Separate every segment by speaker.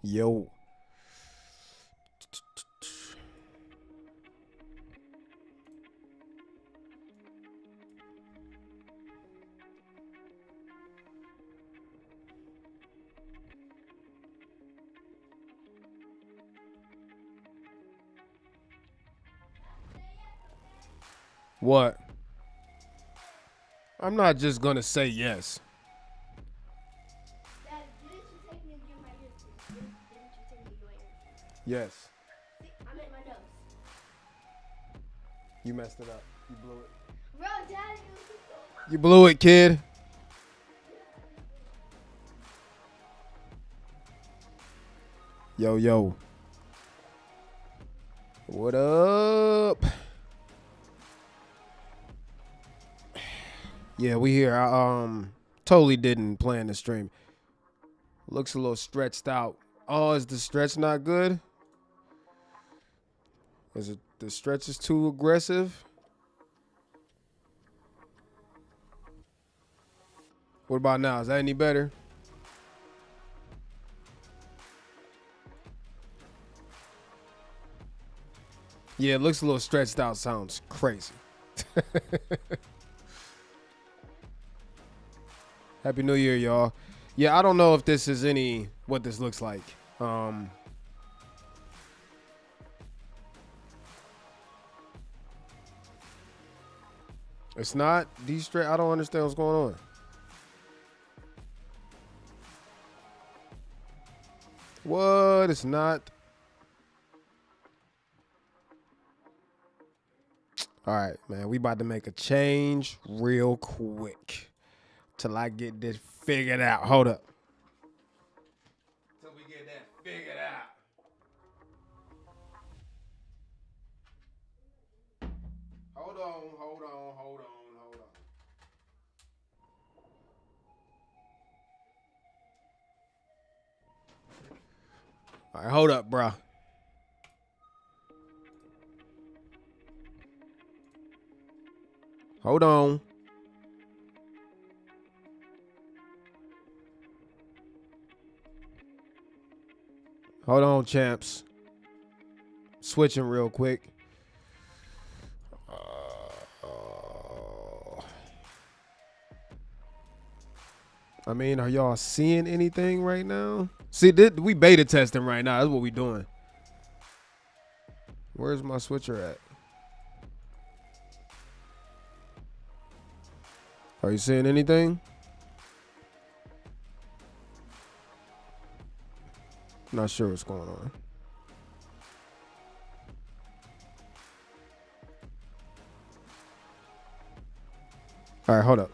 Speaker 1: Yo. What? I'm not just gonna say yes.
Speaker 2: Dad, didn't you take me and get my ears pierced? Didn't you take me and get my ears pierced?
Speaker 1: Yes.
Speaker 2: See, I'm at my nose.
Speaker 1: You messed it up. You blew it.
Speaker 2: Bro, Daddy,
Speaker 1: You blew it, kid. Yo, yo. What up? Yeah, we here. I totally didn't plan the stream. Looks a little stretched out. Oh, is the stretch not good? Is it the stretch is too aggressive? What about now? Is that any better? Yeah, it looks a little stretched out. Sounds crazy. Happy New Year, y'all. Yeah, I don't know if this is what this looks like. It's not de-stretch. I don't understand what's going on. What? It's not. All right, man. We about to make a change real quick till I get this figured out. Hold up. Till we get that figured out. Hold on. All right, hold up, bro. Hold on. Hold on, champs. Switching real quick. I mean, are y'all seeing anything right now? See, we beta testing right now. That's what we doing. Where's my switcher at? Are you seeing anything? Not sure what's going on. All right, hold up.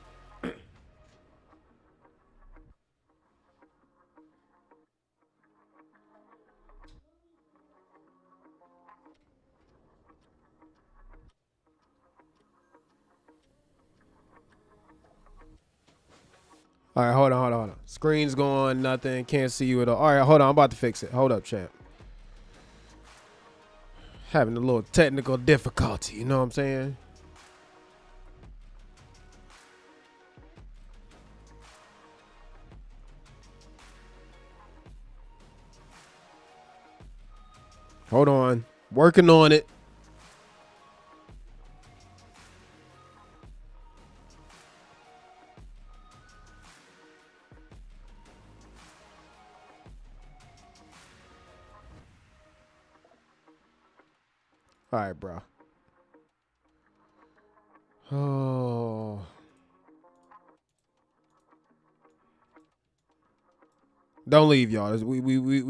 Speaker 1: All right, hold on. Screen's going, nothing. Can't see you at all. All right, hold on. I'm about to fix it. Hold up, champ. Having a little technical difficulty. You know what I'm saying? Hold on. Working on it. All right, bro. Oh. Don't leave, y'all. We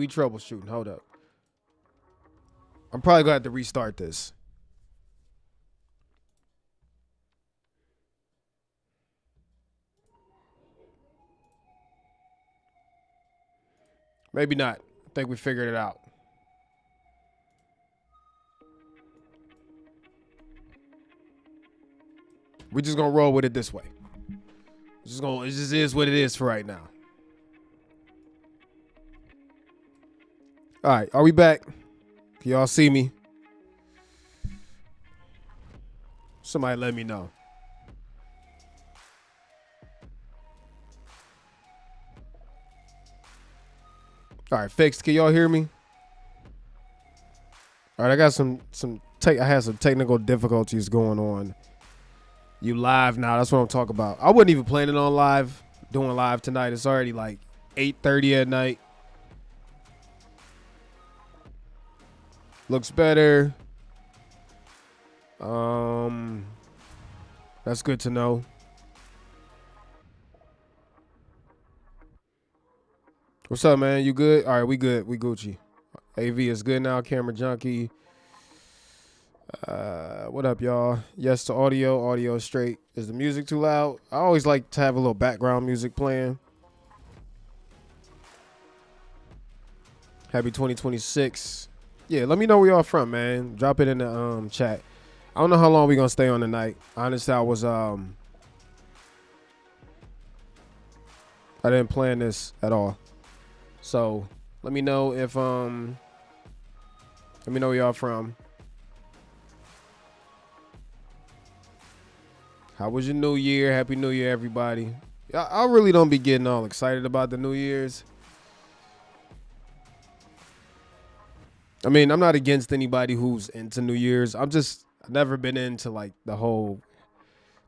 Speaker 1: troubleshooting. Hold up. I'm probably gonna have to restart this. Maybe not. I think we figured it out. We're just gonna roll with it this way. It just is what it is for right now. All right, are we back? Can y'all see me? Somebody let me know. All right, fixed. Can y'all hear me? All right, I got I had some technical difficulties going on. You live now? That's what I'm talking about. I wasn't even planning on doing live tonight. It's already like 8:30 at night. Looks better. That's good to know. What's up, man? You good? All right, we good. We Gucci. AV is good now. Camera junkie. What up, y'all? Yes to audio. Audio straight. Is the music too loud? I always like to have a little background music playing. Happy 2026. Yeah, let me know where y'all from, man. Drop it in the chat. I don't know how long we gonna stay on tonight. Honestly, I didn't plan this at all. So let me know if let me know where y'all from. How was your new year? Happy New Year, everybody. I really don't be getting all excited about the New Year's. I mean, I'm not against anybody who's into New Year's. I've never been into like the whole,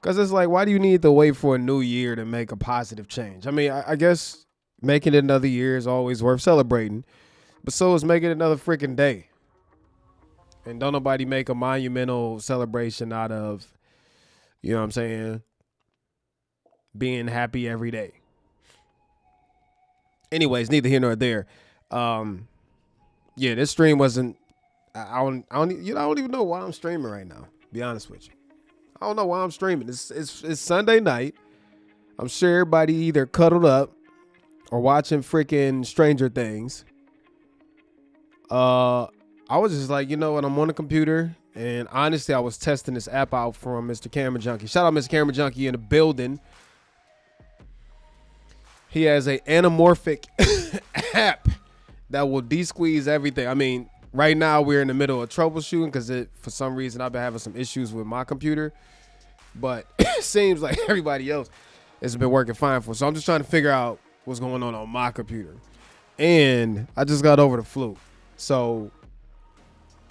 Speaker 1: because it's like, why do you need to wait for a new year to make a positive change? I mean, I guess making it another year is always worth celebrating, but so is making another freaking day. And don't nobody make a monumental celebration out of, you know what I'm saying, being happy every day. Anyways, neither here nor there. Yeah, this stream wasn't. I don't even know why I'm streaming right now. Be honest with you, I don't know why I'm streaming. It's Sunday night. I'm sure everybody either cuddled up or watching freaking Stranger Things. I was just like, you know what? I'm on the computer, and honestly, I was testing this app out from Mr. Camera Junkie. Shout out Mr. Camera Junkie in the building. He has a anamorphic app that will de-squeeze everything. I mean, right now we're in the middle of troubleshooting because for some reason I've been having some issues with my computer, but it seems like everybody else has been working fine for. So I'm just trying to figure out what's going on my computer. And I just got over the flu, so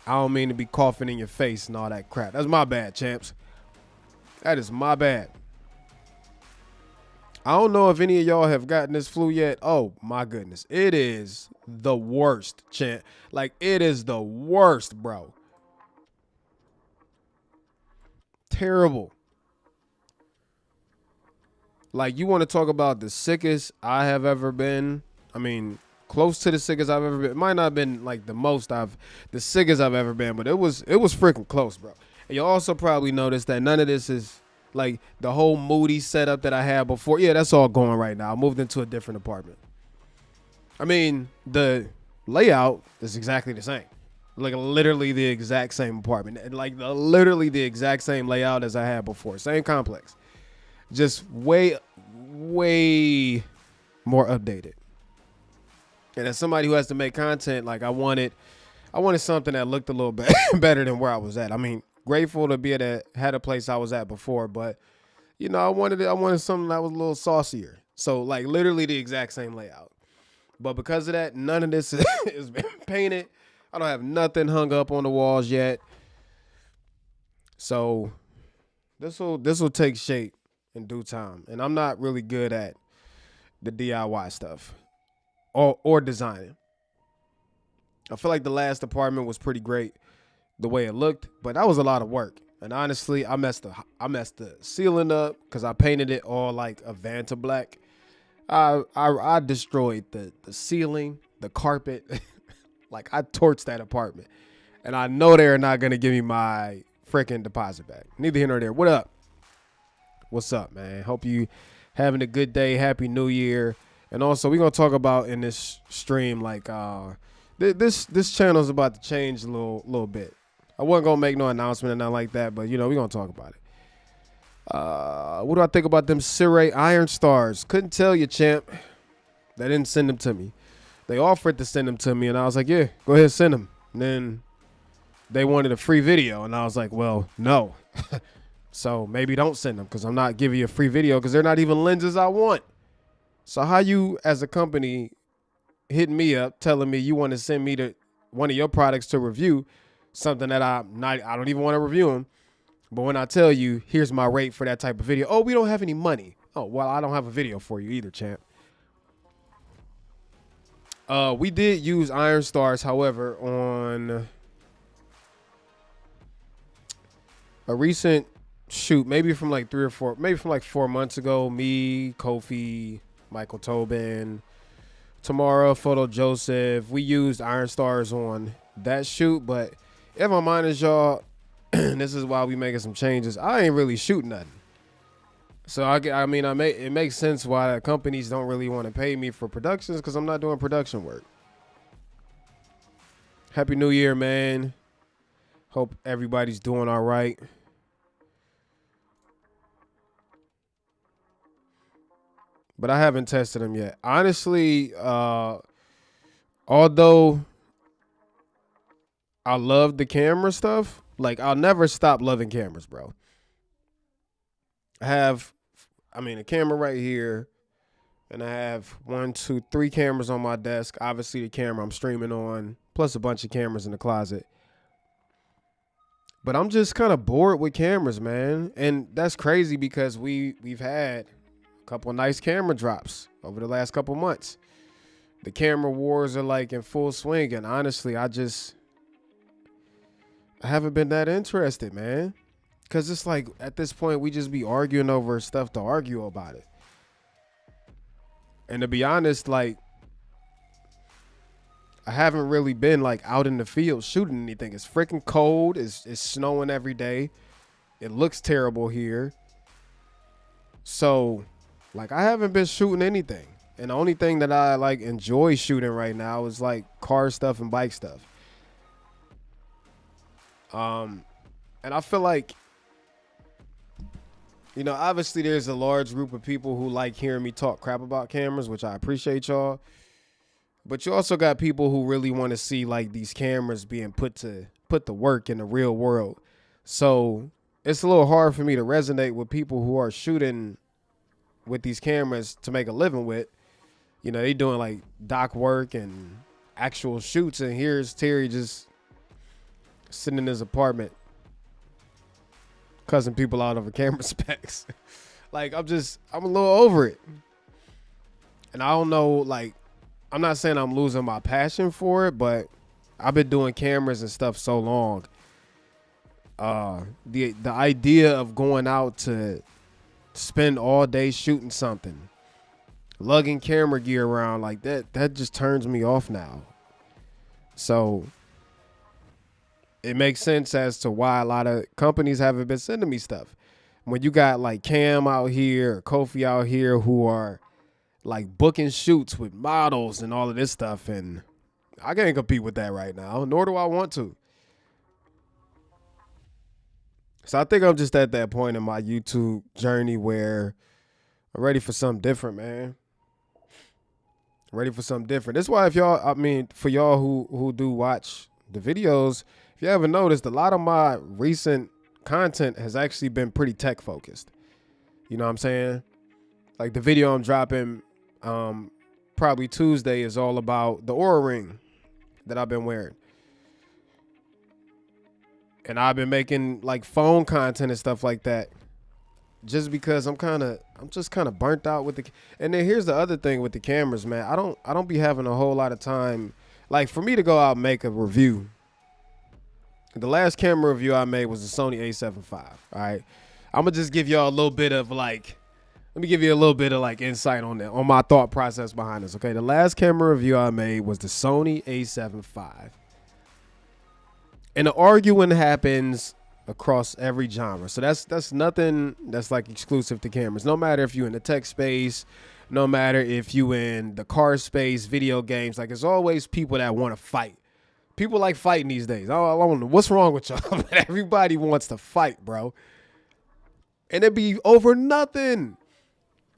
Speaker 1: I don't mean to be coughing in your face and all that crap. That's my bad, champs. That is my bad. I don't know if any of y'all have gotten this flu yet. Oh my goodness. It is the worst, champ. Like, it is the worst, bro. Terrible. Like, you want to talk about the sickest I have ever been. I mean, close to the sickest I've ever been. It might not have been like the sickest I've ever been, but it was freaking close, bro. And you also probably noticed that none of this is like the whole moody setup that I had before. Yeah, that's all going right now. I moved into a different apartment. I mean, the layout is exactly the same. Like, literally the exact same apartment. And like literally the exact same layout as I had before. Same complex. Just way more updated. And as somebody who has to make content, like I wanted something that looked a little bit better than where I was at. I mean, grateful to be had a place I was at before, but you know, I wanted something that was a little saucier. So like literally the exact same layout. But because of that, none of this has been painted. I don't have nothing hung up on the walls yet. So this will take shape in due time. And I'm not really good at the DIY stuff or designing. I feel like the last apartment was pretty great the way it looked, but that was a lot of work. And honestly, I messed the ceiling up because I painted it all like a Vanta black. I destroyed the ceiling, the carpet. Like, I torched that apartment. And I know they're not going to give me my freaking deposit back. Neither here nor there. What up? What's up, man? Hope you having a good day. Happy New Year. And also, we're going to talk about in this stream, like, this channel is about to change a little bit. I wasn't going to make no announcement or nothing like that, but, you know, we're going to talk about it. What do I think about them Cirre Iron Stars? Couldn't tell you, champ. They didn't send them to me. They offered to send them to me, and I was like, yeah, go ahead and send them. And then they wanted a free video, and I was like, well, no. So maybe don't send them because I'm not giving you a free video because they're not even lenses I want. So how you, as a company, hitting me up telling me you want to send me to one of your products to review, something that I don't even want to review them. But when I tell you, here's my rate for that type of video. Oh, we don't have any money. Oh, well, I don't have a video for you either, champ. We did use Iron Stars, however, on a recent shoot, maybe from like 4 months ago. Me, Kofi, Michael Tobin, Tamara, Photo Joseph. We used Iron Stars on that shoot, but if I'm honest, y'all, this is why we making some changes. I ain't really shooting nothing. So it makes sense why companies don't really want to pay me for productions, because I'm not doing production work. Happy New Year, man. Hope everybody's doing all right. But I haven't tested them yet. Honestly, although I love the camera stuff, like I'll never stop loving cameras, bro. I have a camera right here, and I have 1, 2, 3 cameras on my desk. Obviously, the camera I'm streaming on, plus a bunch of cameras in the closet. But I'm just kind of bored with cameras, man. And that's crazy because we've had a couple of nice camera drops over the last couple months. The camera wars are like in full swing, and honestly, I haven't been that interested, man. Because it's like, at this point, we just be arguing over stuff to argue about it. And to be honest, like, I haven't really been, like, out in the field shooting anything. It's freaking cold. It's snowing every day. It looks terrible here. So, like, I haven't been shooting anything. And the only thing that I, like, enjoy shooting right now is, like, car stuff and bike stuff. And I feel like, obviously there's a large group of people who like hearing me talk crap about cameras, which I appreciate, y'all. But you also got people who really want to see like these cameras being put to work in the real world. So it's a little hard for me to resonate with people who are shooting with these cameras to make a living with. They doing like doc work and actual shoots, and here's Terry just sitting in his apartment cussing people out over camera specs. Like, I'm a little over it. And I don't know, like, I'm not saying I'm losing my passion for it, but I've been doing cameras and stuff so long. The idea of going out to spend all day shooting something, lugging camera gear around like that just turns me off now. So it makes sense as to why a lot of companies haven't been sending me stuff. When you got like Cam out here, or Kofi out here, who are like booking shoots with models and all of this stuff, and I can't compete with that right now, nor do I want to. So I think I'm just at that point in my YouTube journey where I'm ready for something different, man. Ready for something different. That's why for y'all who do watch the videos, if you haven't noticed, a lot of my recent content has actually been pretty tech focused. You know what I'm saying? Like the video I'm dropping probably Tuesday is all about the Oura Ring that I've been wearing. And I've been making like phone content and stuff like that just because I'm just kind of burnt out with and then here's the other thing with the cameras, man. I don't be having a whole lot of time. Like for me to go out and make a review. The last camera review I made was the Sony A7 IV. All right. I'm going to just give y'all a little bit of like, let me give you a little bit of like insight on that, on my thought process behind this. Okay. The last camera review I made was the Sony A7 IV. And the arguing happens across every genre. So that's nothing that's like exclusive to cameras. No matter if you're in the tech space, no matter if you in the car space, video games, like it's always people that want to fight. People like fighting these days. I don't know what's wrong with y'all, but everybody wants to fight, bro. And it be over nothing.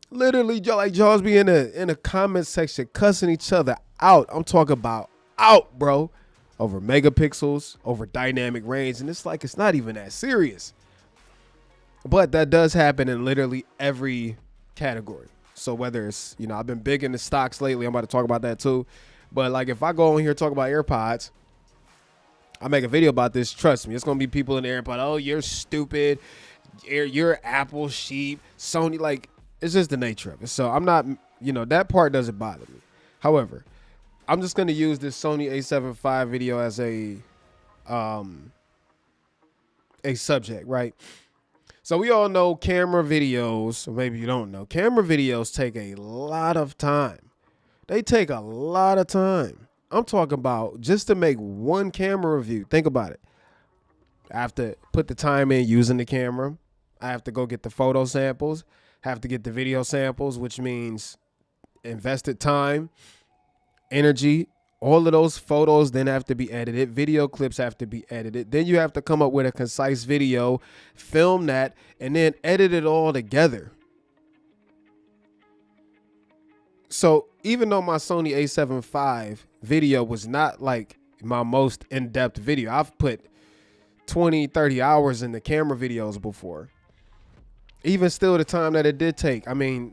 Speaker 1: Literally, y'all be in the comment section cussing each other out. I'm talking about out, bro. Over megapixels, over dynamic range. And it's like, it's not even that serious. But that does happen in literally every category. So whether it's, I've been big in the stocks lately. I'm about to talk about that too. But like if I go on here talk about AirPods, I make a video about this. Trust me, it's gonna be people in the AirPod. Oh, you're stupid. You're Apple sheep. Sony, like it's just the nature of it. So I'm not, that part doesn't bother me. However, I'm just gonna use this Sony A7 IV video as a subject, right? So we all know camera videos, or maybe you don't know, camera videos take a lot of time. They take a lot of time. I'm talking about just to make one camera review. Think about it. I have to put the time in using the camera. I have to go get the photo samples, have to get the video samples, which means invested time, energy. All of those photos then have to be edited. Video clips have to be edited. Then you have to come up with a concise video, film that, and then edit it all together. So even though my Sony A7 IV video was not like my most in-depth video, I've put 20, 30 hours in the camera videos before. Even still, the time that it did take,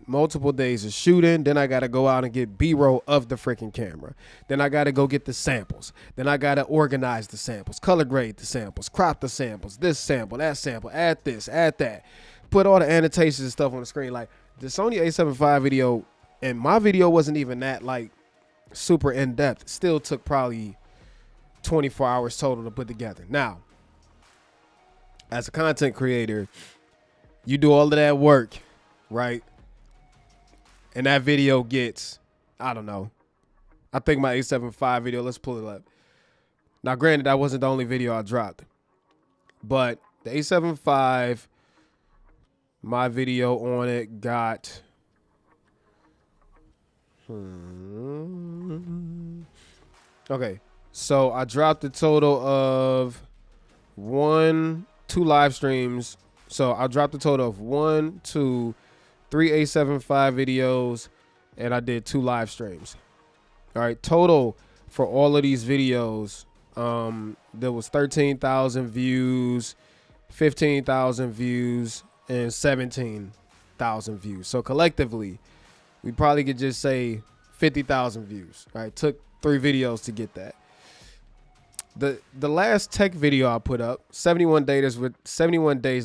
Speaker 1: multiple days of shooting. Then I got to go out and get B-roll of the freaking camera. Then I got to go get the samples. Then I got to organize the samples, color grade the samples, crop the samples, this sample, that sample, add this, add that. Put all the annotations and stuff on the screen. Like the Sony A7 IV video, and my video wasn't even that like super in-depth. Still took probably 24 hours total to put together. Now, as a content creator, you do all of that work, right? And that video gets, I don't know. I think my A7 IV video, let's pull it up. Now, granted, that wasn't the only video I dropped. But the A7 IV, my video on it got... Okay, so I dropped a total of 2 live streams. So I dropped a total of 1, 2, 3 A7 IV videos, and I did 2 live streams. All right, total for all of these videos, there was 13,000 views, 15,000 views, and 17,000 views. So collectively, we probably could just say 50,000 views. All right, took 3 videos to get that. The last tech video I put up, 71 days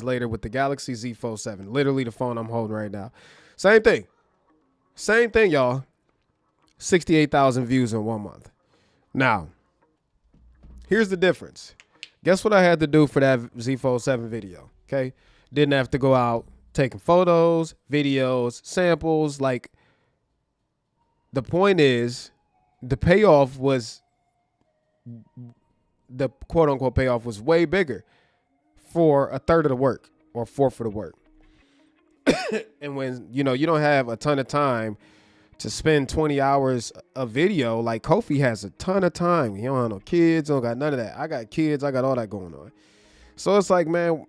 Speaker 1: later with the Galaxy Z Fold 7, literally the phone I'm holding right now. Same thing, y'all. 68,000 views in 1 month. Now, here's the difference. Guess what I had to do for that Z Fold 7 video? Okay, didn't have to go out taking photos, videos, samples. Like, the point is, the payoff was. The quote unquote payoff was way bigger for a third of the work or fourth of the work. And when, you don't have a ton of time to spend 20 hours of video, like Kofi has a ton of time. He don't have no kids, don't got none of that. I got kids, I got all that going on. So it's like, man,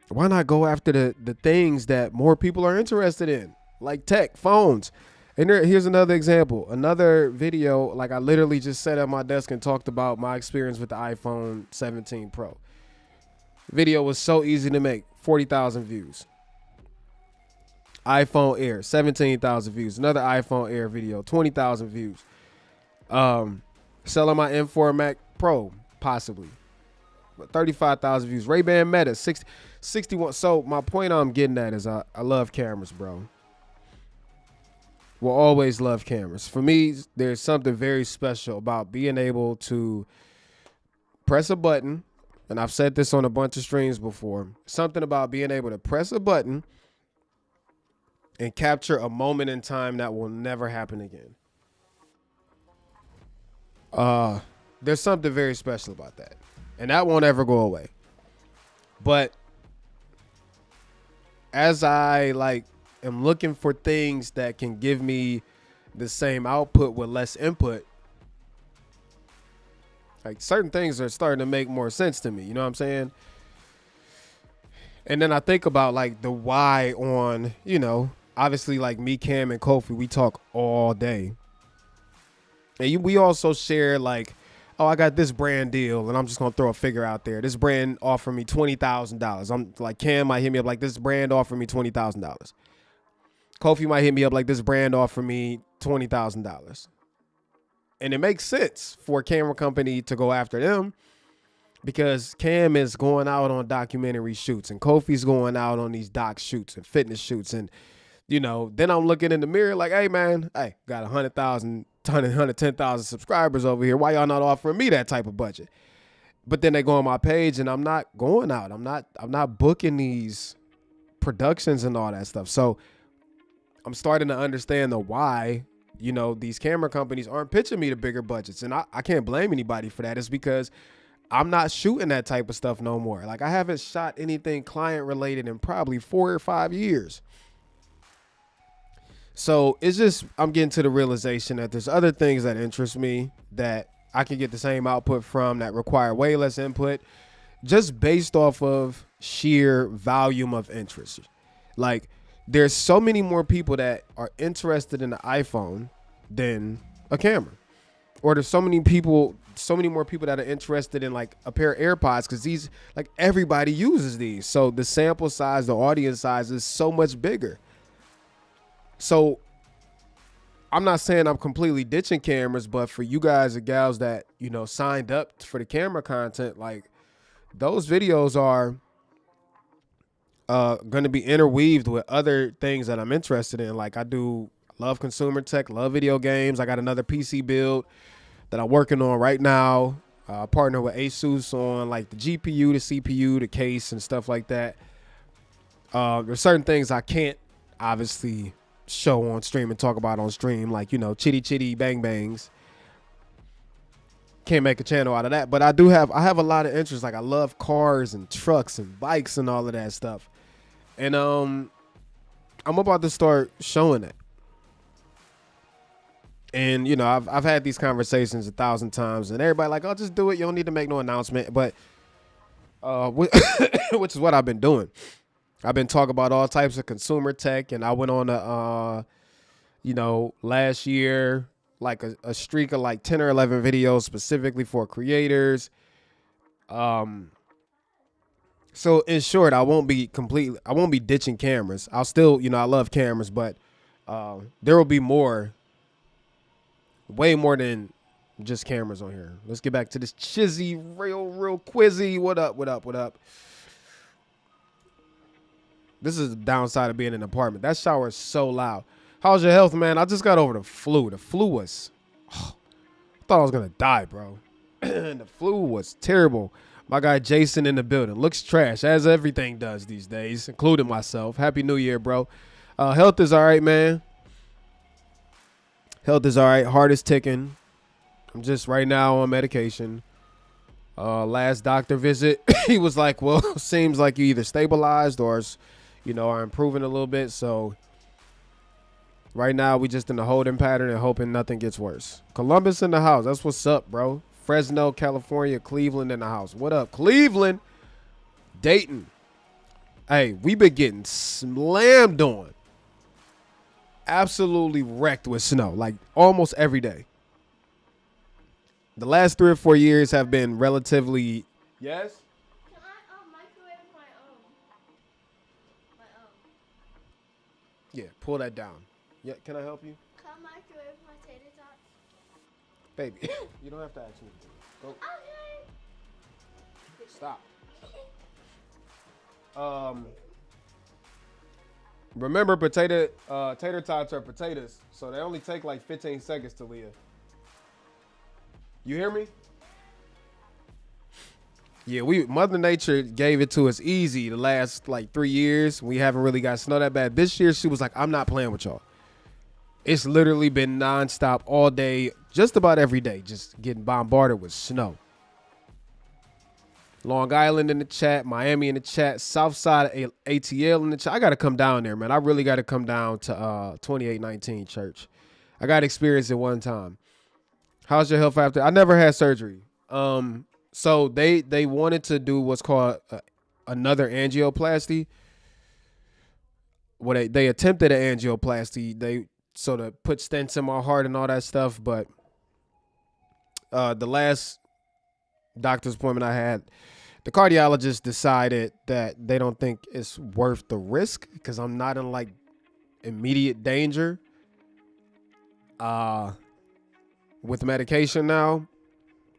Speaker 1: why not go after the things that more people are interested in? Like tech, phones. And here's another example. Another video, like I literally just sat at my desk and talked about my experience with the iPhone 17 Pro. Video was so easy to make, 40,000 views. iPhone Air, 17,000 views. Another iPhone Air video, 20,000 views. Selling my M4 Mac Pro, possibly. 35,000 views. Ray-Ban Meta, 61. So my point I'm getting at is I love cameras, bro. Will always love cameras. For me, there's something very special about being able to press a button, and I've said this on a bunch of streams before, something about being able to press a button and capture a moment in time that will never happen again. There's something very special about that, and that won't ever go away. But as I am looking for things that can give me the same output with less input, like certain things are starting to make more sense to me. You know what I'm saying? And then I think about like the why on, obviously like me, Cam, and Kofi, we talk all day. And we also share like, oh, I got this brand deal, and I'm just going to throw a figure out there. This brand offered me $20,000. I'm like, Cam might hit me up like, this brand offered me $20,000. Kofi might hit me up like, this brand offered me $20,000. And it makes sense for a camera company to go after them because Cam is going out on documentary shoots and Kofi's going out on these doc shoots and fitness shoots. And, you know, then I'm looking in the mirror like, hey, man, hey, got 110,000 subscribers over here. Why y'all not offering me that type of budget? But then they go on my page and I'm not going out. I'm not booking these productions and all that stuff. So I'm starting to understand the why, you know, these camera companies aren't pitching me the bigger budgets. And I can't blame anybody for that. It's because I'm not shooting that type of stuff no more. Like, I haven't shot anything client related in probably 4 or 5 years. So it's just, I'm getting to the realization that there's other things that interest me that I can get the same output from that require way less input just based off of sheer volume of interest. Like, there's so many more people that are interested in the iPhone than a camera. Or there's so many more people that are interested in like a pair of AirPods because these, like, everybody uses these. So the sample size, the audience size is so much bigger. So I'm not saying I'm completely ditching cameras, but for you guys and gals that, you know, signed up for the camera content, like, those videos are going to be interweaved with other things that I'm interested in. Like, love consumer tech, love video games. I got another PC build that I'm working on right now. Partner with Asus on like the GPU, the CPU, the case, and stuff like that. There's certain things I can't obviously show on stream and talk about on stream, like, you know, chitty chitty bang bangs. Can't make a channel out of that, but I have a lot of interest. Like, I love cars and trucks and bikes and all of that stuff. And I'm about to start showing it. And, you know, I've had these conversations 1,000 times, and everybody like, oh, just do it. You don't need to make no announcement. But which is what I've been doing. I've been talking about all types of consumer tech, and I went on last year, like a streak of like 10 or 11 videos specifically for creators. So in short, I won't be ditching cameras. I'll still, you know, I love cameras, but there will be way more than just cameras on here. Let's get back to this chizzy, real quizzy. What up? This is the downside of being in an apartment. That shower is so loud. How's your health, man? I just got over the flu. The flu was, I thought I was going to die, bro. The flu was terrible. My guy Jason in the building. Looks trash, as everything does these days, including myself. Happy New Year, bro. Health is all right, man. Health is all right. Heart is ticking. I'm just right now on medication. Last doctor visit, he was like, well, seems like you either stabilized or, you know, are improving a little bit. So right now we just in the holding pattern and hoping nothing gets worse. Columbus in the house. That's what's up, bro. Fresno, California, Cleveland in the house. What up, Cleveland? Dayton. Hey, we been getting slammed on. Absolutely wrecked with snow, like almost every day. The last 3 or 4 years have been relatively. Yes?
Speaker 2: Can I microwave my
Speaker 1: Yeah, pull that down. Yeah, can I help you?
Speaker 2: Can I microwave my tater tots?
Speaker 1: Baby, you don't have to ask me. Go.
Speaker 2: Okay.
Speaker 1: Stop. Remember, tater tots are potatoes, so they only take like 15 seconds to Leah. You hear me? Yeah, Mother Nature gave it to us easy the last like 3 years. We haven't really got snow that bad. This year, she was like, I'm not playing with y'all. It's literally been nonstop all day, just about every day, just getting bombarded with snow. Long Island in the chat, Miami in the chat, South Side of ATL in the chat. I got to come down there, man. I really got to come down to 2819 Church. I got to experience it one time. How's your health after? I never had surgery. So they wanted to do what's called another angioplasty. Well, they attempted an angioplasty. They sort of put stents in my heart and all that stuff. But the last doctor's appointment I had, the cardiologist decided that they don't think it's worth the risk because I'm not in like immediate danger. with medication now.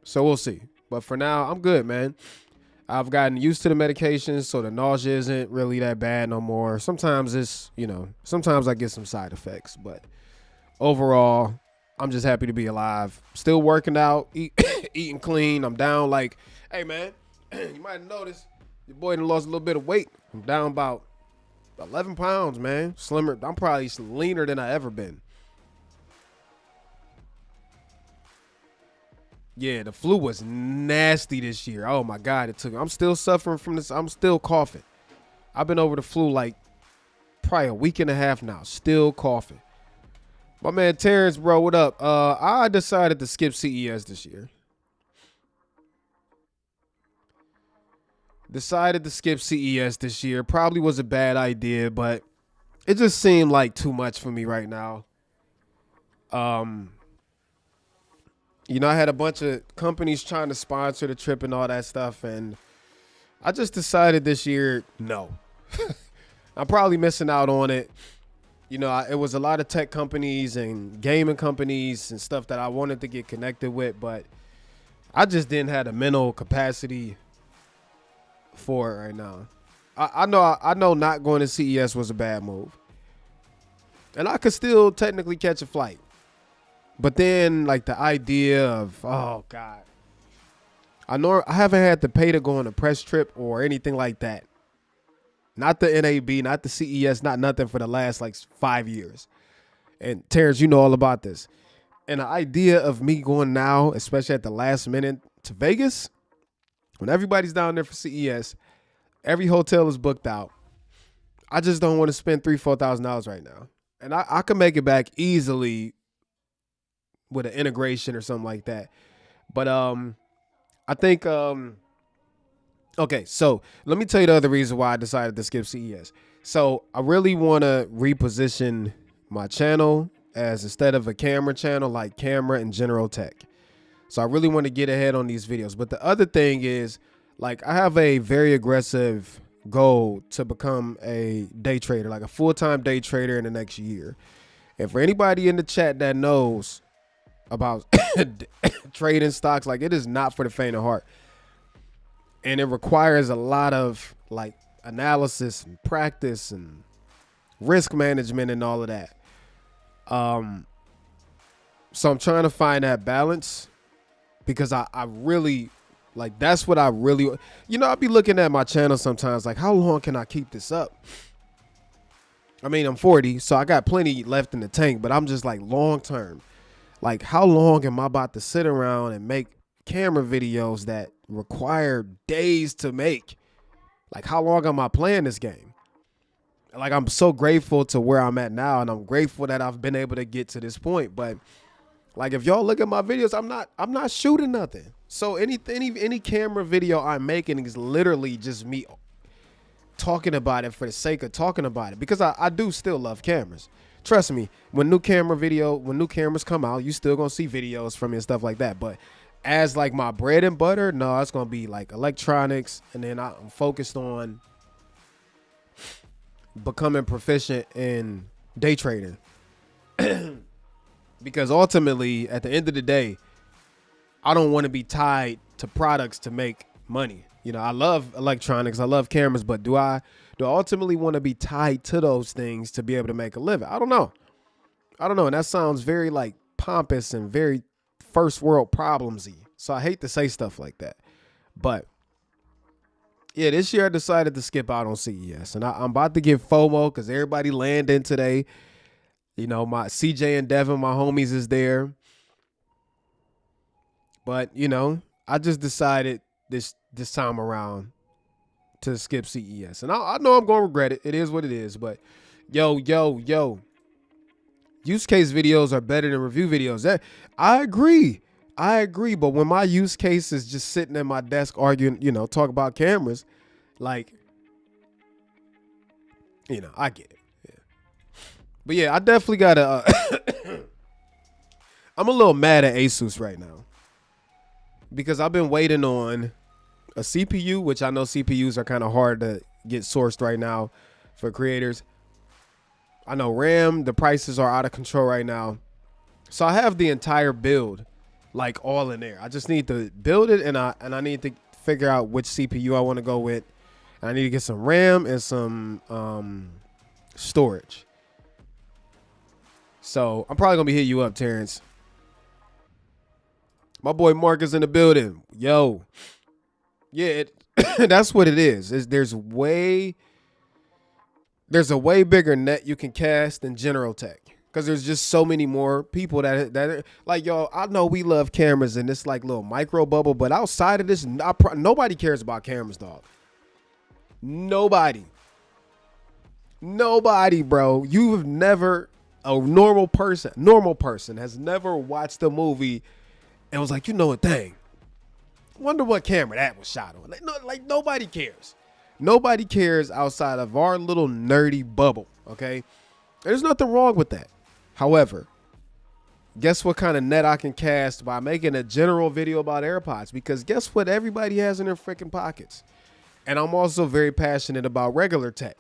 Speaker 1: So we'll see. But for now, I'm good, man. I've gotten used to the medication, so the nausea isn't really that bad no more. Sometimes it's, sometimes I get some side effects, but overall, I'm just happy to be alive. Still working out, eating clean. I'm down like, hey, man, you might have noticed your boy done lost a little bit of weight. I'm down about 11 pounds, man. Slimmer. I'm probably leaner than I ever been. Yeah, the flu was nasty this year. Oh my God, I'm still suffering from this. I'm still coughing. I've been over the flu like probably a week and a half now. Still coughing. My man Terrence, bro, what up? I decided to skip CES this year. Decided to skip CES this year. Probably was a bad idea, but it just seemed like too much for me right now. I had a bunch of companies trying to sponsor the trip and all that stuff, and I just decided this year, no. I'm probably missing out on it. It was a lot of tech companies and gaming companies and stuff that I wanted to get connected with, but I just didn't have the mental capacity for it right now. I know not going to CES was a bad move. And I could still technically catch a flight. But then, like, the idea of, oh, God. I haven't had to pay to go on a press trip or anything like that. Not the NAB, not the CES, not nothing for the last, 5 years. And, Terrence, you know all about this. And the idea of me going now, especially at the last minute, to Vegas, when everybody's down there for CES, every hotel is booked out. I just don't want to spend $3,000-$4,000 right now. And I can make it back easily with an integration or something like that. But I think, okay, so let me tell you the other reason why I decided to skip CES. So I really want to reposition my channel as, instead of a camera channel, like camera and general tech. So I really want to get ahead on these videos. But the other thing is, I have a very aggressive goal to become a day trader, like a full-time day trader in the next year. And for anybody in the chat that knows about trading stocks, it is not for the faint of heart. And it requires a lot of analysis and practice and risk management and all of that. So I'm trying to find that balance, because I really, that's what I really, I'll be looking at my channel sometimes, how long can I keep this up? I mean, I'm 40, so I got plenty left in the tank, but I'm just long term. How long am I about to sit around and make camera videos that require days to make? How long am I playing this game? I'm so grateful to where I'm at now, and I'm grateful that I've been able to get to this point. But if y'all look at my videos, I'm not shooting nothing. So any camera video I'm making is literally just me talking about it for the sake of talking about it, because I do still love cameras. Trust me, when new cameras come out, you still gonna see videos from me and stuff like that. But as my bread and butter, no, it's gonna be electronics, and then I'm focused on becoming proficient in day trading. Because ultimately, at the end of the day, I don't want to be tied to products to make money. I love electronics, I love cameras, but do I ultimately want to be tied to those things to be able to make a living? I don't know. And that sounds very pompous and very first world problemsy. So I hate to say stuff like that. But yeah, this year I decided to skip out on CES, and I'm about to get FOMO because everybody landing today. My CJ and Devin, my homies, is there. But, I just decided this time around to skip CES. And I know I'm going to regret it. It is what it is. But, yo. Use case videos are better than review videos. I agree. But when my use case is just sitting at my desk arguing, talk about cameras, I get it. Yeah. But, yeah, I definitely got to... I'm a little mad at Asus right now, because I've been waiting on a CPU, which I know CPUs are kind of hard to get sourced right now for creators. I know RAM, the prices are out of control right now. So I have the entire build like all in there. I just need to build it, and I need to figure out which CPU I want to go with. I need to get some RAM and some storage. So I'm probably gonna be hitting you up, Terrence. My boy Mark is in the building. Yo, yeah, that's what it is. There's a way bigger net you can cast than General Tech. Because there's just so many more people that like, yo, I know we love cameras in this like little micro bubble, but outside of this, nobody cares about cameras, dog. Nobody, bro. You have never, a normal person has never watched a movie and was like, you know what, dang, wonder what camera that was shot on. Like nobody cares. Nobody cares outside of our little nerdy bubble, okay? There's nothing wrong with that. However, guess what kind of net I can cast by making a general video about AirPods? Because guess what everybody has in their freaking pockets? And I'm also very passionate about regular tech.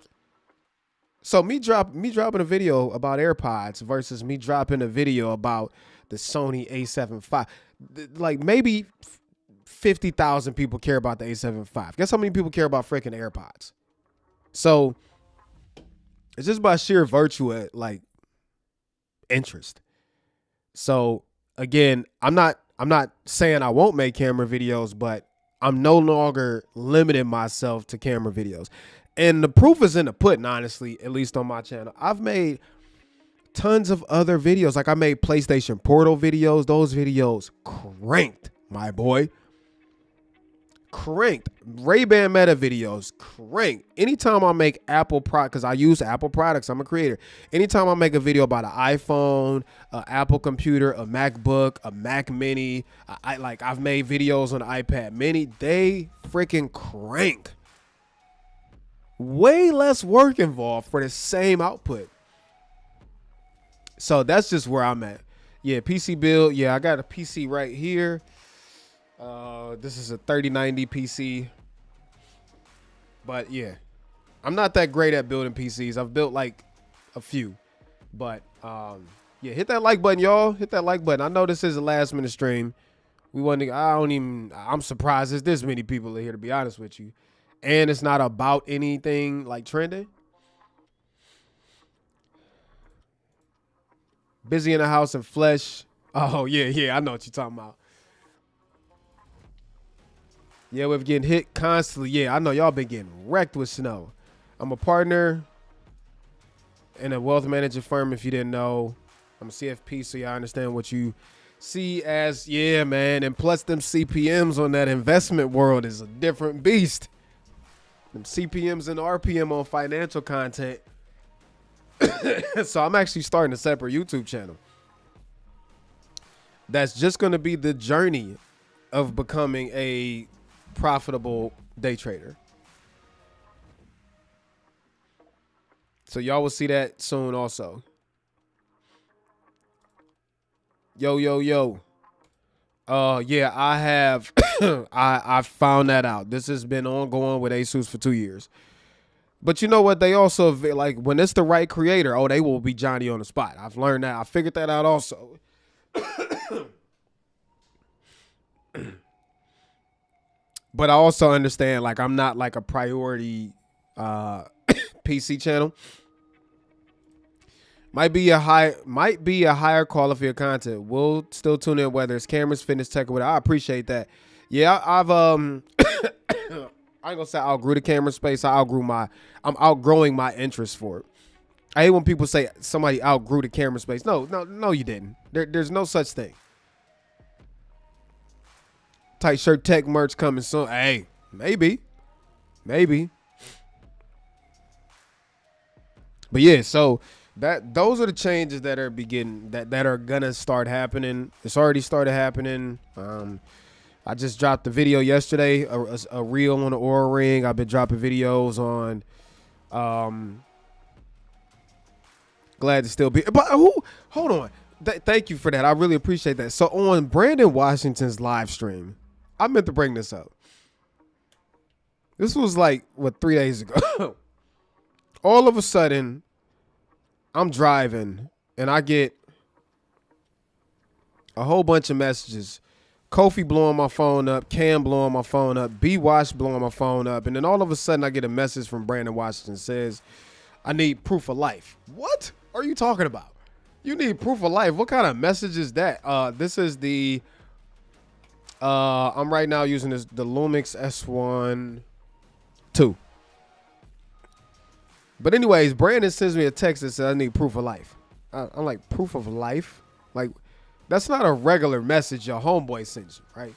Speaker 1: So me dropping a video about AirPods versus me dropping a video about the Sony A7 IV. Like maybe 50,000 people care about the A7 IV. Guess how many people care about freaking AirPods? So it's just by sheer virtue of like interest. So again, I'm not saying I won't make camera videos, but I'm no longer limiting myself to camera videos. And the proof is in the pudding, honestly, at least on my channel. I've made tons of other videos. Like I made PlayStation Portal videos. Those videos cranked, my boy. Cranked. Ray-Ban Meta videos, cranked. Anytime I make Apple product, because I use Apple products, I'm a creator. Anytime I make a video about an iPhone, an Apple computer, a MacBook, a Mac Mini, I've made videos on the iPad Mini, they freaking crank. Way less work involved for the same output. So that's just where I'm at. Yeah, PC build. Yeah, I got a PC right here. This is a 3090 PC. But yeah, I'm not that great at building PCs. I've built like a few. But yeah, hit that like button, y'all. Hit that like button. I know this is a last minute stream. I'm surprised there's this many people in here, to be honest with you. And it's not about anything like trending. Busy in the house and flesh. Oh, yeah, I know what you're talking about. Yeah, we're getting hit constantly. Yeah, I know y'all been getting wrecked with snow. I'm a partner in a wealth management firm, if you didn't know. I'm a CFP, so y'all understand what you see as, yeah, man. And plus them CPMs on that investment world is a different beast. Them CPMs and RPM on financial content. So I'm actually starting a separate YouTube channel. That's just going to be the journey of becoming a profitable day trader. So y'all will see that soon also. Yo. Yeah, I have I found that out. This has been ongoing with ASUS for 2 years. But you know what? They also, like, when it's the right creator, they will be Johnny on the spot. I've learned that. I figured that out also. But I also understand, like, I'm not like a priority PC channel. Might be a higher quality of content. We'll still tune in whether it's cameras, fitness, tech, or whatever. I appreciate that. Yeah, I've I ain't gonna say I outgrew the camera space. I'm outgrowing my interest for it. I hate when people say somebody outgrew the camera space. No, you didn't. There's no such thing. Tight shirt tech merch coming soon. Hey, maybe. But yeah, so those are the changes that are that are gonna start happening. It's already started happening. I just dropped the video yesterday, a reel on the Oura Ring. I've been dropping videos on. Glad to still be. But hold on. Thank you for that. I really appreciate that. So on Brandon Washington's live stream, I meant to bring this up. This was like 3 days ago. All of a sudden, I'm driving and I get A whole bunch of messages. Kofi blowing my phone up, Cam blowing my phone up, B Wash blowing my phone up, and then all of a sudden I get a message from Brandon Washington says, I need proof of life. What are you talking about? You need proof of life. What kind of message is that? This is the I'm right now using the Lumix S1 II. But anyways, Brandon sends me a text that says I need proof of life. I'm like, proof of life? Like, that's not a regular message your homeboy sends you, right?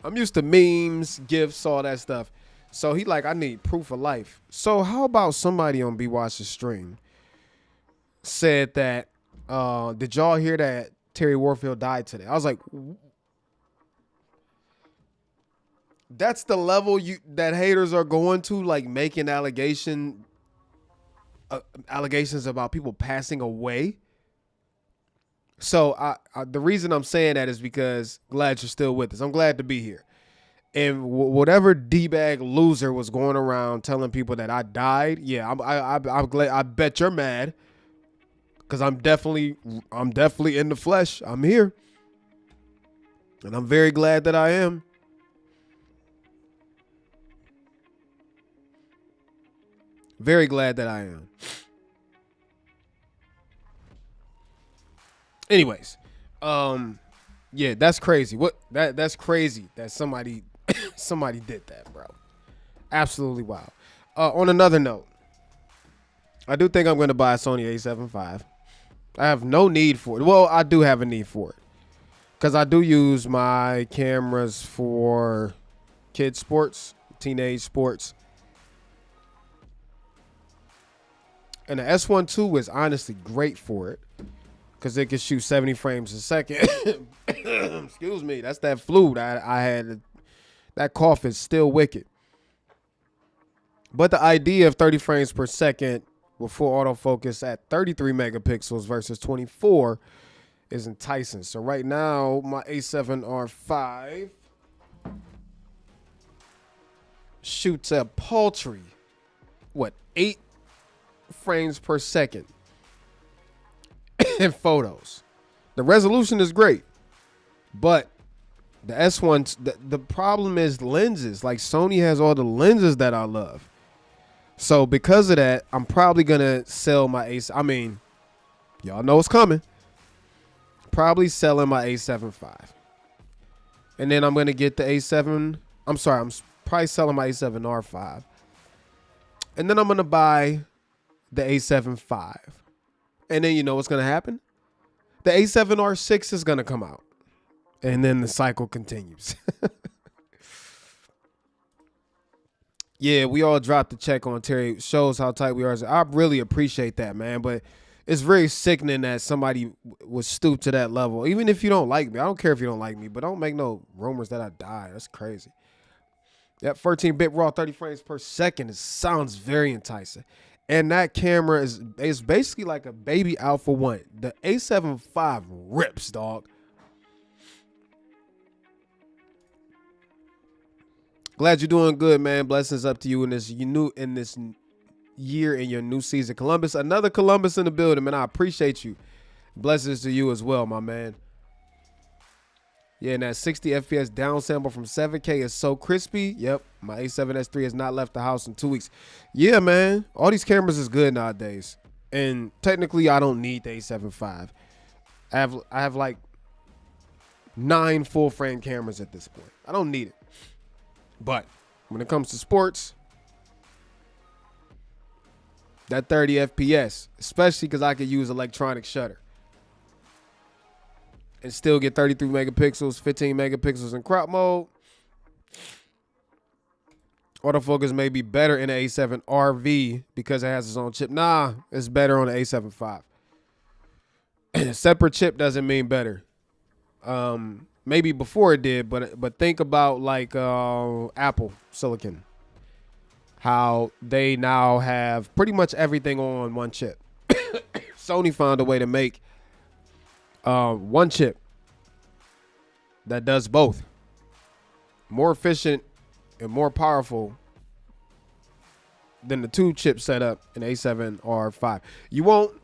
Speaker 1: I'm used to memes, gifs, all that stuff. So he like, I need proof of life. So how about somebody on B Watch's stream said that, did y'all hear that TerryWarfield died today? I was like, that's the level that haters are going to, like making allegations about people passing away. So the reason I'm saying that is because glad you're still with us. I'm glad to be here. And whatever D-bag loser was going around telling people that I died, yeah, I'm glad. I bet you're mad because I'm definitely in the flesh. I'm here, and I'm very glad that I am. Very glad that I am. Anyways, yeah, that's crazy. That's crazy that somebody did that, bro. Absolutely wild. On another note, I do think I'm going to buy a Sony A7 IV. I have no need for it. Well, I do have a need for it because I do use my cameras for kid sports, teenage sports. And the S1 II is honestly great for it because it can shoot 70 frames a second. Excuse me. That's that flu that I had. That cough is still wicked. But the idea of 30 frames per second with full autofocus at 33 megapixels versus 24 is enticing. So right now, my A7R5 shoots a paltry, 8 frames per second in photos. The resolution is great, but the S1, the problem is lenses. Like Sony has all the lenses that I love. So because of that, I'm probably going to sell my I mean, y'all know it's coming. Probably selling my A7 IV. And then I'm going to get the A7. I'm sorry, I'm probably selling my A7R5. And then I'm going to buy the A7 V. And then you know what's going to happen? The A7R6 is going to come out. And then the cycle continues. Yeah, we all dropped the check on Terry. Shows how tight we are. I really appreciate that, man. But it's very sickening that somebody would stoop to that level. Even if you don't like me. I don't care if you don't like me. But don't make no rumors that I died. That's crazy. That 14-bit raw 30 frames per second sounds very enticing. And that camera is basically like a baby Alpha 1. The A7 V rips, dog. Glad you're doing good, man. Blessings up to you in this year in your new season. Columbus, another Columbus in the building, man. I appreciate you. Blessings to you as well, my man. Yeah, and that 60 FPS downsample from 7K is so crispy. Yep, my A7S III has not left the house in 2 weeks. Yeah, man. All these cameras is good nowadays. And technically, I don't need the A7 V. I have like 9 full frame cameras at this point. I don't need it. But when it comes to sports, that 30 FPS, especially because I could use electronic shutter and still get 33 megapixels, 15 megapixels in crop mode. Autofocus may be better in the A7 RV because it has its own chip. Nah, it's better on the A7 V. Separate chip doesn't mean better. Maybe before it did, but think about like Apple Silicon. How they now have pretty much everything on one chip. Sony found a way to make one chip that does both. More efficient and more powerful than the 2 chip setup in A7R5. You won't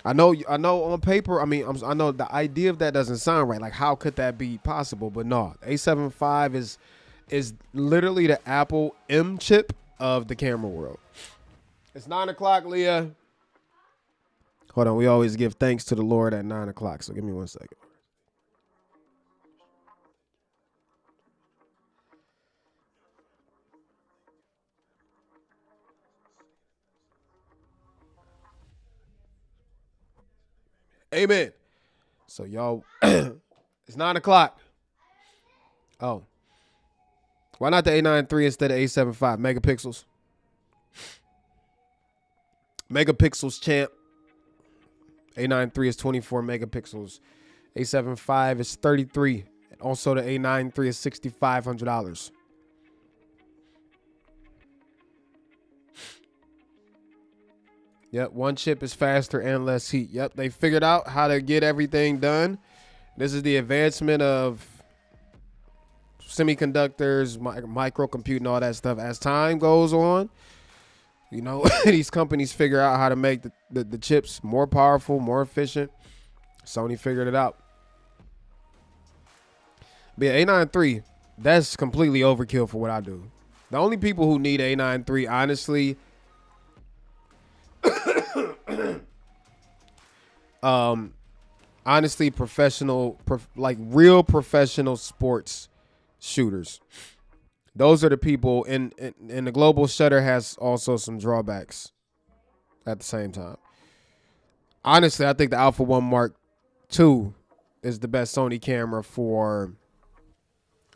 Speaker 1: I know on paper, I mean, I know the idea of that doesn't sound right. Like, how could that be possible? But no, A75 is literally the Apple M chip of the camera world. It's 9 o'clock, Leah. Hold on, we always give thanks to the Lord at 9 o'clock, so give me 1 second. Amen. So y'all, it's 9 o'clock. Oh, why not the A9 III instead of A75 megapixels? Megapixels, champ. A9 III is 24 megapixels. A75 is 33. And also, the A9 III is $6,500. Yep, one chip is faster and less heat. Yep, they figured out how to get everything done. This is the advancement of semiconductors, microcomputing, all that stuff. As time goes on, you know, these companies figure out how to make the chips more powerful, more efficient. Sony figured it out. But yeah, A9 III, that's completely overkill for what I do. The only people who need A9 III, honestly, professional, like real professional sports shooters. Those are the people, and the global shutter has also some drawbacks at the same time. Honestly, I think the Alpha 1 Mark II is the best Sony camera for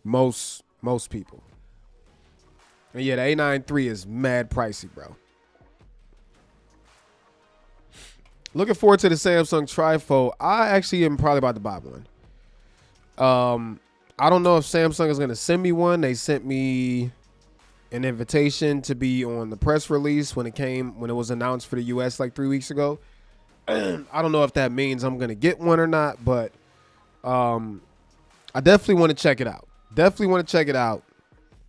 Speaker 1: most people. And yeah, the A9 III is mad pricey, bro. Looking forward to the Samsung Trifold. I actually am probably about to buy one. I don't know if Samsung is going to send me one. They sent me an invitation to be on the press release when it was announced for the US like 3 weeks ago. I don't know if that means I'm going to get one or not, but I definitely want to check it out.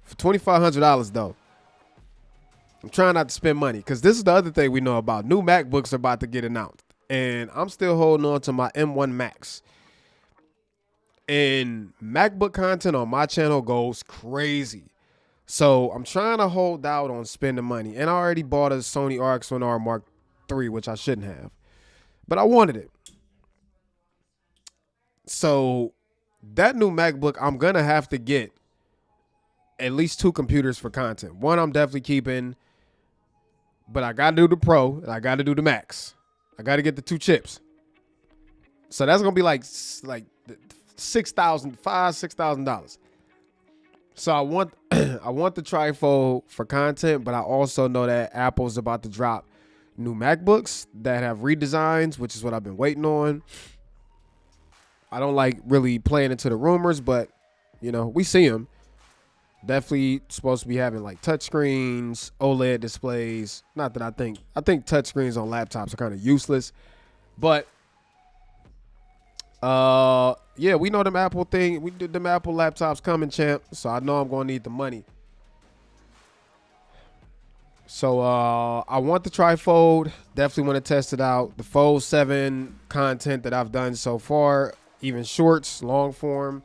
Speaker 1: For $2,500 though. I'm trying not to spend money because this is the other thing we know about. New MacBooks are about to get announced, and I'm still holding on to my M1 Max. And MacBook content on my channel goes crazy. So I'm trying to hold out on spending money. And I already bought a Sony RX1R Mark III, which I shouldn't have. But I wanted it. So that new MacBook, I'm going to have to get at least 2 computers for content. One I'm definitely keeping. But I got to do the Pro, and I got to do the Max. I got to get the 2 chips. So that's going to be like $6,000. So I want the Trifold for content, but I also know that Apple's about to drop new MacBooks that have redesigns, which is what I've been waiting on. I don't like really playing into the rumors, but you know, we see them. Definitely supposed to be having like touchscreens, OLED displays. Not that I think touchscreens on laptops are kind of useless, but yeah, we know them Apple thing. We did them Apple laptops coming, champ. So I know I'm gonna need the money. So I want the Trifold. Definitely want to test it out. The Fold 7 content that I've done so far, even shorts, long form.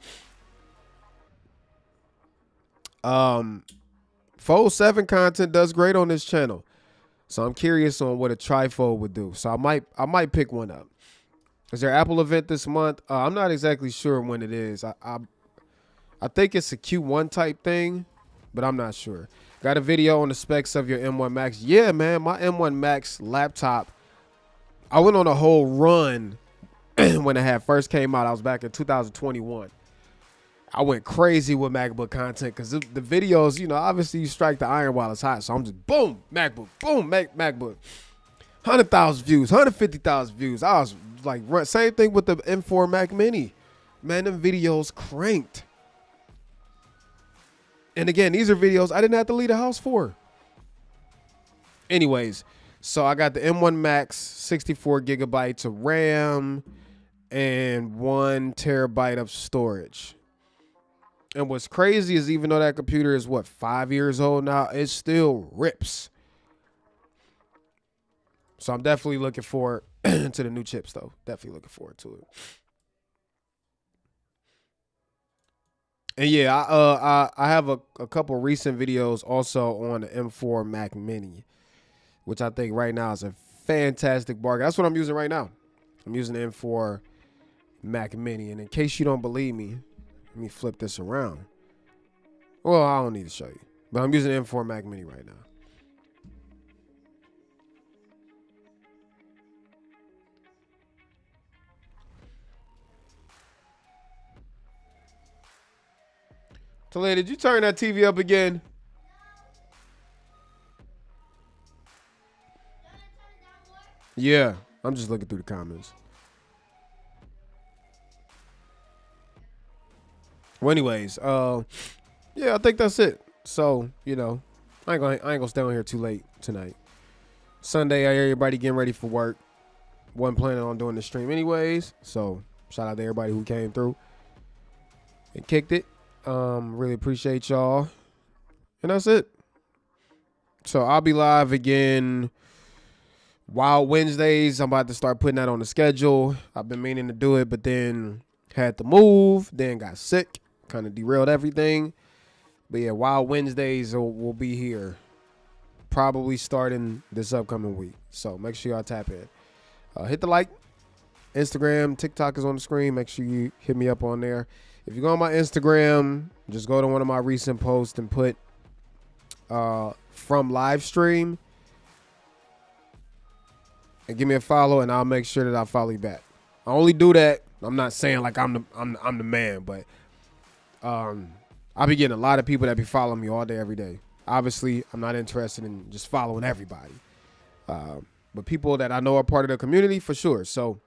Speaker 1: Fold 7 content does great on this channel. So I'm curious on what a Trifold would do. So I might pick one up. Is there an Apple event this month? I'm not exactly sure when it is. I think it's a Q1 type thing, but I'm not sure. Got a video on the specs of your M1 Max. Yeah, man, my M1 Max laptop, I went on a whole run when it had first came out. I was back in 2021. I went crazy with MacBook content because the videos, you know, obviously you strike the iron while it's hot. So I'm just boom, MacBook, boom, MacBook. 100,000 views, 150,000 views. I was like, same thing with the M4 Mac Mini. Man, them videos cranked. And again, these are videos I didn't have to leave the house for. Anyways, so I got the M1 Max, 64 gigabytes of RAM, and 1 terabyte of storage. And what's crazy is even though that computer is, 5 years old now, it still rips. So I'm definitely looking forward to the new chips, though. Definitely looking forward to it. And yeah, I have a couple recent videos also on the M4 Mac Mini, which I think right now is a fantastic bargain. That's what I'm using right now. I'm using the M4 Mac Mini. And in case you don't believe me, let me flip this around. Well, I don't need to show you. But I'm using the M4 Mac Mini right now. Talia, did you turn that TV up again? Yeah, I'm just looking through the comments. Well, anyways, yeah, I think that's it. So, you know, I ain't gonna stay on here too late tonight. Sunday, I hear everybody getting ready for work. Wasn't planning on doing the stream anyways. So shout out to everybody who came through and kicked it. Really appreciate y'all. And that's it. So I'll be live again Wild Wednesdays. I'm about to start putting that on the schedule. I've been meaning to do it, but then had to move, then got sick, kind of derailed everything. But yeah, Wild Wednesdays will be here, probably starting this upcoming week. So make sure y'all tap in. Hit the like. Instagram, TikTok is on the screen. Make sure you hit me up on there. If you go on my Instagram, just go to one of my recent posts and put from live stream and give me a follow, and I'll make sure that I follow you back. I only do that. I'm not saying like I'm the man, but I be getting a lot of people that be following me all day, every day. Obviously, I'm not interested in just following everybody, but people that I know are part of the community for sure. So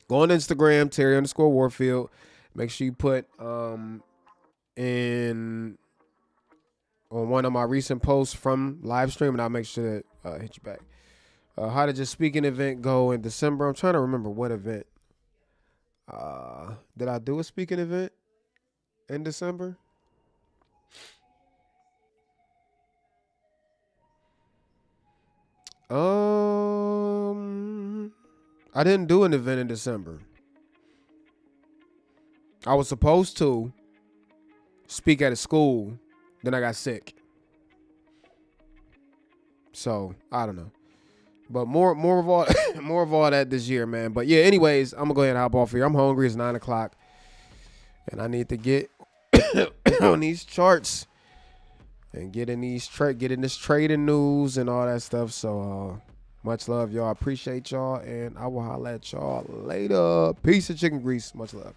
Speaker 1: go on Instagram, Terry_Warfield. Make sure you put in on one of my recent posts from live stream, and I'll make sure that hit you back. How did your speaking event go in December? I'm trying to remember what event. Did I do a speaking event in December? I didn't do an event in December. I was supposed to speak at a school, then I got sick. So I don't know, but more of all more of all that this year, man. But yeah, anyways, I'm gonna go ahead and hop off here. I'm hungry. It's 9 o'clock, and I need to get on these charts and get in this trading news and all that stuff. So much love, y'all. Appreciate y'all, and I will holler at y'all later. Peace and chicken grease. Much love.